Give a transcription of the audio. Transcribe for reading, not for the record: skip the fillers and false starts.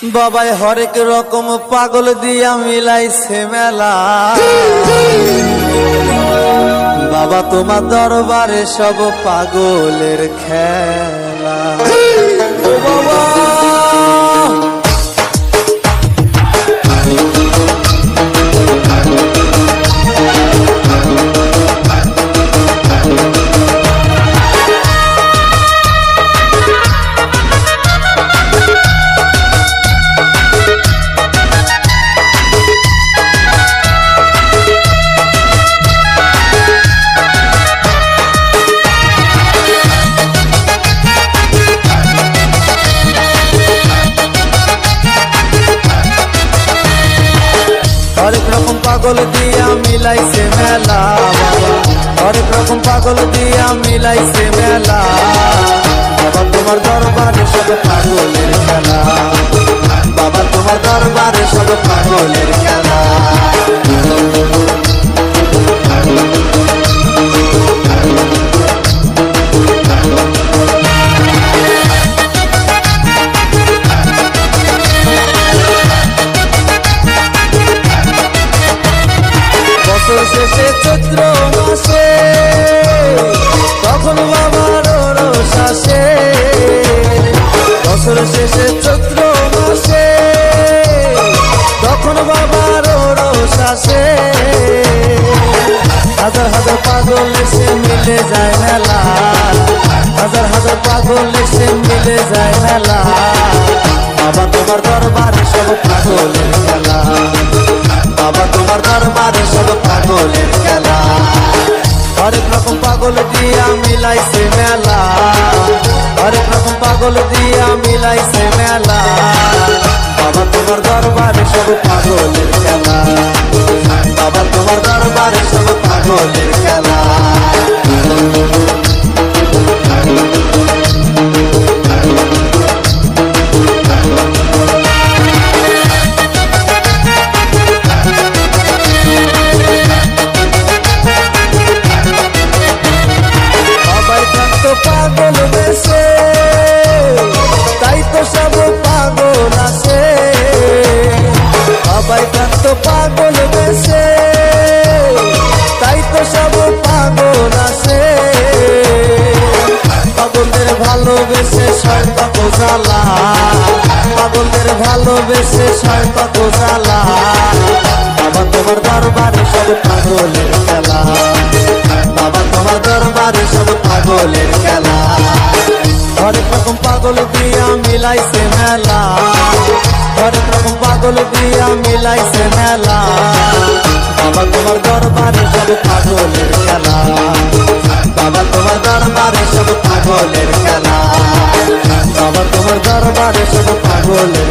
বাবাই হরেক রকম পাগল দিয়া মিলাইছে মেলা। বাবা তোমার দরবারে সব পাগলের খেলা। ও বাবা হরেক রকম পাগল দিয়া মিলাইছে মেলা। হরেক রকম পাগল দিয়া মিলাইছে মেলা। বাবা তোমার দরবারে সব পাগলের খেলা। বাবা তোমার দরবারে সব পাগলের খেলা। শেষে চৈত্র মাসে তখন বাবার রোষ আসে। বছর শেষে চৈত্র মাসে তখন বাবার রোষ আসে। হাজার হাজার পাগল এসে মিলে যায় মেলা। হাজার হাজার পাগল এসে মিলে যায় মেলা। বাবা তোমার দরবারে সব পাগলের খেলা। বাবা তোমার দরবারে সব পাগলের খেলা। হরেক রকম পাগল দিয়া মিলাইছে মেলা। হরেক রকম পাগল দিয়া মিলাইছে মেলা। বাবা তোমার দরবারে সব পাগলের খেলা। বাবা তোমার দরবারে সব পাগলের খেলা। পাগল বেশে তাই তো সব পাগল আছে। সবাই তো পাগল বেশে তাই তো সব পাগল আছে। পাগলদের ভালোবেসে শয়তান জ্বালা। পাগলদের ভালোবেসে শয়তান জ্বালা। বাবা তোমার দরবারে সব পাগলের খেলা। বাবা তোমার দরবারে সব পাগলের খেলা। হরেক রকম পাগল দিয়া মিলাইছে মেলা। হরেক রকম পাগল দিয়া মিলাইছে মেলা। বাবা তোমার দরবারে সব পাগলের খেলা। বাবা তোমার দরবারে সব পাগলের খেলা। বাবা তোমার দরবারে সব পাগলের